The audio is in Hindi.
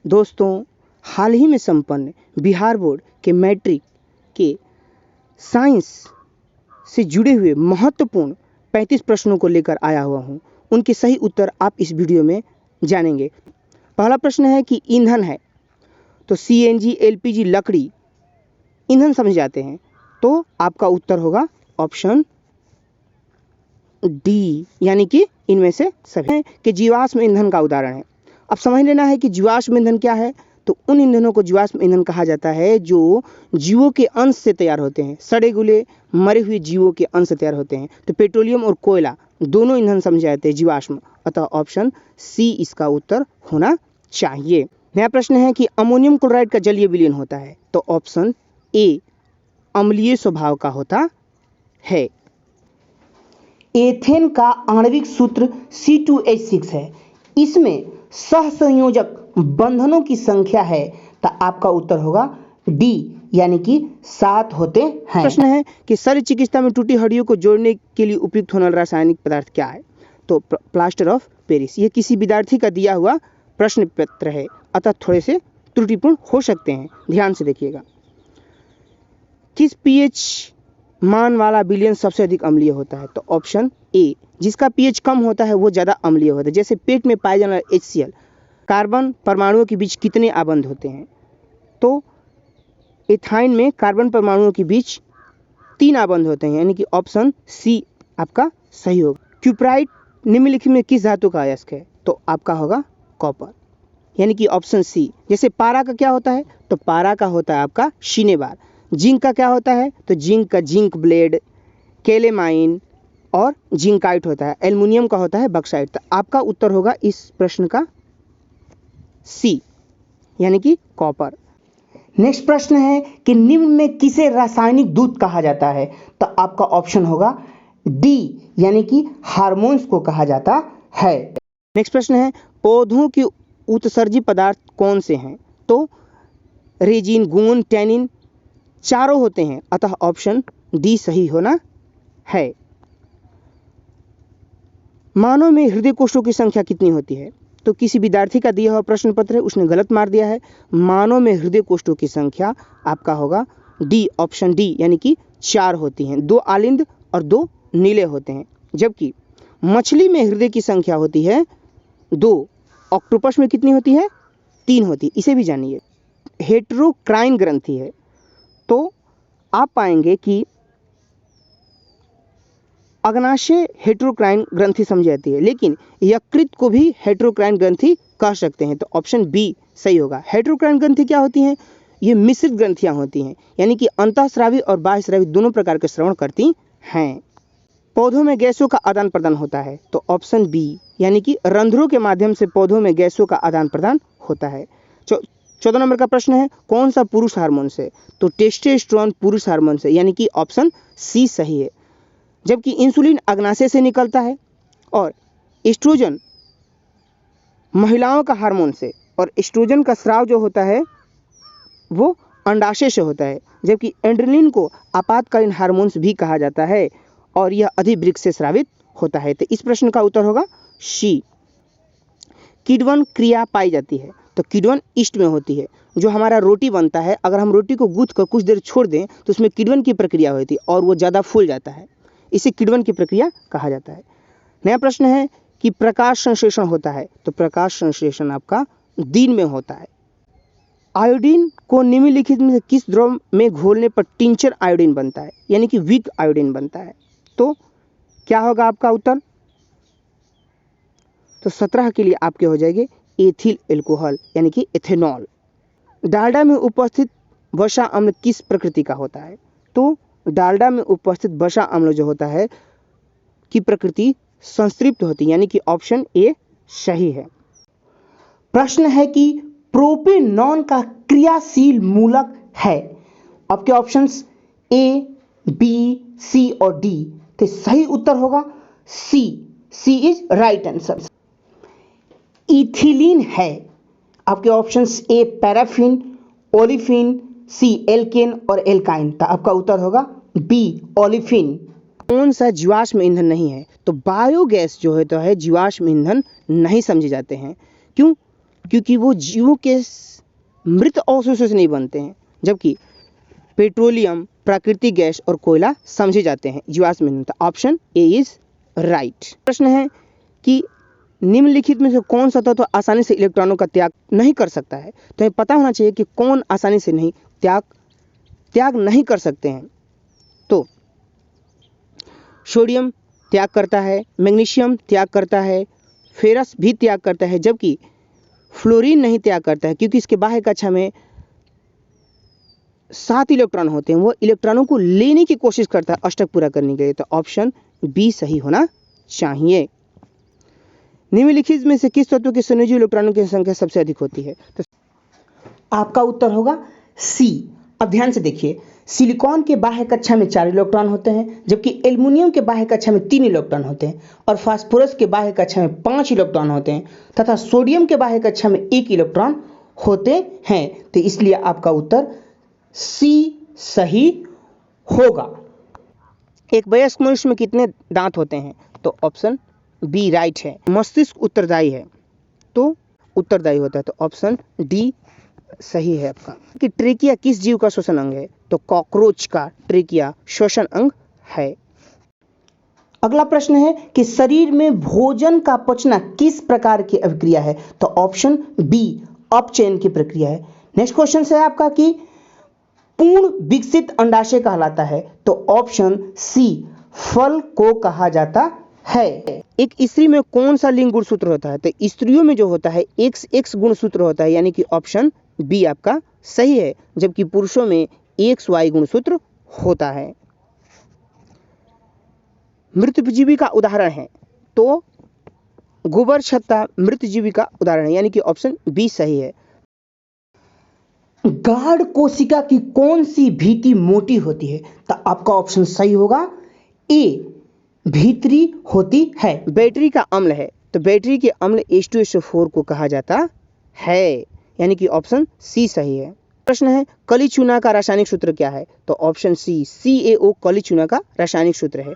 दोस्तों, हाल ही में संपन्न बिहार बोर्ड के मैट्रिक के साइंस से जुड़े हुए महत्वपूर्ण 35 प्रश्नों को लेकर आया हुआ हूँ। उनके सही उत्तर आप इस वीडियो में जानेंगे। पहला प्रश्न है कि ईंधन है तो CNG, LPG, लकड़ी ईंधन समझ जाते हैं, तो आपका उत्तर होगा ऑप्शन डी, यानी कि इनमें से सभी कि जीवाश्म ईंधन का उदाहरण है। अब समझ लेना है कि जीवाश्म ईंधन क्या है। तो उन ईंधनों को जीवाश्म ईंधन कहा जाता है जो जीवों के अंश से तैयार होते हैं, सड़े गले मरे हुए जीवों के अंश से तैयार होते हैं। तो पेट्रोलियम और कोयला दोनों ईंधन समझे जाते हैं जीवाश्म, अतः ऑप्शन सी इसका उत्तर होना चाहिए। नया प्रश्न है कि अमोनियम क्लोराइड का जलीय विलयन होता है, तो ऑप्शन ए अम्लीय स्वभाव का होता है। एथेन का आणविक सूत्र C2H6 है। इसमें सहसंयोजक बंधनों की संख्या है, तो आपका उत्तर होगा डी, यानी कि 7 होते हैं। प्रश्न है कि शल्य चिकित्सा में टूटी हड्डियों को जोड़ने के लिए उपयुक्त होने वाला रासायनिक पदार्थ क्या है। तो प्लास्टर ऑफ पेरिस। ये किसी विद्यार्थी का दिया हुआ प्रश्न पत्र है, अतः थोड़े से त्रुटिपूर्ण हो सकते हैं, ध्यान से देखिएगा। किस pH मान वाला विलयन सबसे अधिक अम्लीय होता है। तो ऑप्शन ए, जिसका pH कम होता है वो ज़्यादा अम्लीय होता है। जैसे पेट में पाए जाने वाला HCl, कार्बन परमाणुओं के बीच कितने आबंध होते हैं। तो एथाइन में कार्बन परमाणुओं के बीच 3 आबंध होते हैं, यानी कि ऑप्शन सी आपका सही होगा। क्यूप्राइट निम्नलिखित में किस धातु का अयस्क है। तो आपका होगा कॉपर, यानी कि ऑप्शन सी। जैसे पारा का क्या होता है, तो पारा का होता है आपका शिनेबार। जिंक का क्या होता है, तो जिंक का जिंक ब्लेड, केलेमाइन और जिंकाइट होता है। एल्युमिनियम का होता है बक्साइट। तो आपका उत्तर होगा इस प्रश्न का सी, यानी कि कॉपर। नेक्स्ट प्रश्न है कि निम्न में किसे रासायनिक दूत कहा जाता है। तो आपका ऑप्शन होगा डी, यानी कि हार्मोन्स को कहा जाता है। नेक्स्ट प्रश्न है पौधों के उत्सर्जी पदार्थ कौन से हैं। तो रेजिन, गोंद, टैनिन चारों होते हैं, अतः ऑप्शन डी सही होना है। मानव में हृदय कोशिकाओं की संख्या कितनी होती है। तो किसी विद्यार्थी का दिया हुआ प्रश्न पत्र है, उसने गलत मार दिया है। मानव में हृदय कोशिकाओं की संख्या आपका होगा डी, ऑप्शन डी, यानी कि 4 होती हैं। 2 आलिंद और 2 नीले होते हैं। जबकि मछली में हृदय की संख्या होती है 2, ऑक्टोपस में कितनी होती है 3 होती है। इसे भी जानिए। हेटेरोक्राइन ग्रंथि है, तो आप पाएंगे कि अग्नाशय हेटेरोक्राइन ग्रंथि समझी जाती है, लेकिन यकृत को भी हेटेरोक्राइन ग्रंथि कह सकते हैं। तो ऑप्शन बी सही होगा। हेटेरोक्राइन ग्रंथि क्या होती हैं, ये मिश्रित ग्रंथियां होती हैं, यानी कि अंतःस्रावी और बाह्यस्रावी दोनों प्रकार के श्रवण करती हैं। पौधों में गैसों का आदान प्रदान होता है। तो ऑप्शन बी, यानी कि रंध्रों के माध्यम से पौधों में गैसों का आदान प्रदान होता है। 14 नंबर का प्रश्न है कौन सा पुरुष हार्मोन से। तो टेस्टोस्टेरोन पुरुष हार्मोन से, यानी कि ऑप्शन सी सही है। जबकि इंसुलिन अग्नाशय से निकलता है और एस्ट्रोजन महिलाओं का हार्मोन से, और एस्ट्रोजन का स्राव जो होता है वो अंडाशय से होता है। जबकि एड्रेनलिन को आपातकालीन हार्मोन्स भी कहा जाता है और यह अधिवृक्क से स्रावित होता है। तो इस प्रश्न का उत्तर होगा सी। किण्वन क्रिया पाई जाती है। तो किण्वन ईस्ट में होती है। जो हमारा रोटी बनता है, अगर हम रोटी को गूंथ कर कुछ देर छोड़ दें तो उसमें किण्वन की प्रक्रिया होती है और वो ज़्यादा फूल जाता है, इसे किण्वन की प्रक्रिया कहा जाता है। नया प्रश्न है कि प्रकाश संश्लेषण होता है। तो प्रकाश संश्लेषण आपका दिन में होता है। आयोडीन को निम्नलिखित में से किस द्रव में घोलने पर टिंचर आयोडीन बनता है, यानी कि वीक आयोडीन बनता है। तो क्या होगा आपका उत्तर। तो 17 के लिए आपके हो जाएंगे एथिल एल्कोहल, यानी कि एथेनॉल। डालडा में उपस्थित वसा अम्ल किस प्रकृति का होता है। तो डालडा में उपस्थित वसा अम्ल जो होता है की प्रकृति संतृप्त होती है, यानी कि ऑप्शन ए सही है। प्रश्न है कि प्रोपेनॉन का क्रियाशील मूलक है। आपके ऑप्शंस ए, बी, सी और डी। तो सही उत्तर होगा C. C is right answer. Ethylene है। आपके options A paraffin, olefin, C alkane और एल्काइन। तो आपका उत्तर होगा बी ओलिफिन। कौन सा जीवाश्म ईंधन नहीं है। तो बायोगैस जो होता है जीवाश्म ईंधन नहीं समझे जाते हैं। क्यों। क्योंकि वो जीवों के मृत अवशेषों से नहीं बनते हैं, जबकि पेट्रोलियम, प्राकृतिक गैस और कोयला समझे जाते हैं जीवाश्म ईंधन। तो ऑप्शन ए इज राइट। प्रश्न है कि निम्नलिखित में से कौन सा तत्व आसानी से इलेक्ट्रॉनों का त्याग नहीं कर सकता है। तो हमें पता होना चाहिए कि कौन आसानी से नहीं त्याग नहीं कर सकते हैं। तो सोडियम त्याग करता है, मैग्नीशियम त्याग करता है, फेरस भी त्याग करता है, जबकि फ्लोरीन नहीं त्याग करता है, क्योंकि इसके बाह्य कक्षा में 7 इलेक्ट्रॉन होते हैं। वो इलेक्ट्रॉनों को लेने की कोशिश करता है अष्टक पूरा करने के लिए। तो ऑप्शन बी सही होना चाहिए। निम्नलिखित में से किस तत्व के संयोजी इलेक्ट्रॉनों की संख्या सबसे अधिक होती है। तो आपका उत्तर होगा सी। अब ध्यान से देखिए, सिलिकॉन के बाह्य कक्षा में 4 इलेक्ट्रॉन होते हैं, जबकि एल्युमिनियम के बाह्य कक्षा में 3 इलेक्ट्रॉन होते हैं, और फास्फोरस के बाह्य कक्षा में 5 इलेक्ट्रॉन होते हैं, तथा सोडियम के बाह्य कक्षा में 1 इलेक्ट्रॉन होते हैं। तो इसलिए आपका उत्तर सी सही होगा। एक वयस्क मनुष्य में कितने दांत होते हैं। तो ऑप्शन बी राइट है। मस्तिष्क उत्तरदायी है, तो उत्तरदायी होता है। तो ऑप्शन डी सही है आपका। कि ट्रेकिया किस जीव का श्वसन अंग है। तो कॉकरोच का ट्रेकिया श्वसन अंग है। अगला प्रश्न है कि शरीर में भोजन का पचना किस प्रकार की अभिक्रिया है। तो ऑप्शन बी अपचयन की प्रक्रिया है। नेक्स्ट क्वेश्चन है आपका कि पूर्ण विकसित अंडाशय कहलाता है। तो ऑप्शन सी फल को कहा जाता है। एक स्त्री में कौन सा लिंग गुणसूत्र होता है। तो स्त्रियों में जो होता है XX गुणसूत्र होता है, यानी कि ऑप्शन बी आपका सही है, जबकि पुरुषों में XY गुणसूत्र होता है। मृतजीवी का उदाहरण है। तो गोबर छत्ता मृतजीवी का उदाहरण है, यानी कि ऑप्शन बी सही है। गाढ़ कोशिका की कौन सी भित्ति मोटी होती है। तो आपका ऑप्शन सही होगा ए भीतरी होती है। बैटरी का अम्ल है, तो बैटरी के अम्ल H2SO4 को कहा जाता है, यानी कि ऑप्शन सी सही है। प्रश्न है कली चूना का रासायनिक सूत्र क्या है। तो ऑप्शन सी CaO कली चूना का रासायनिक सूत्र है।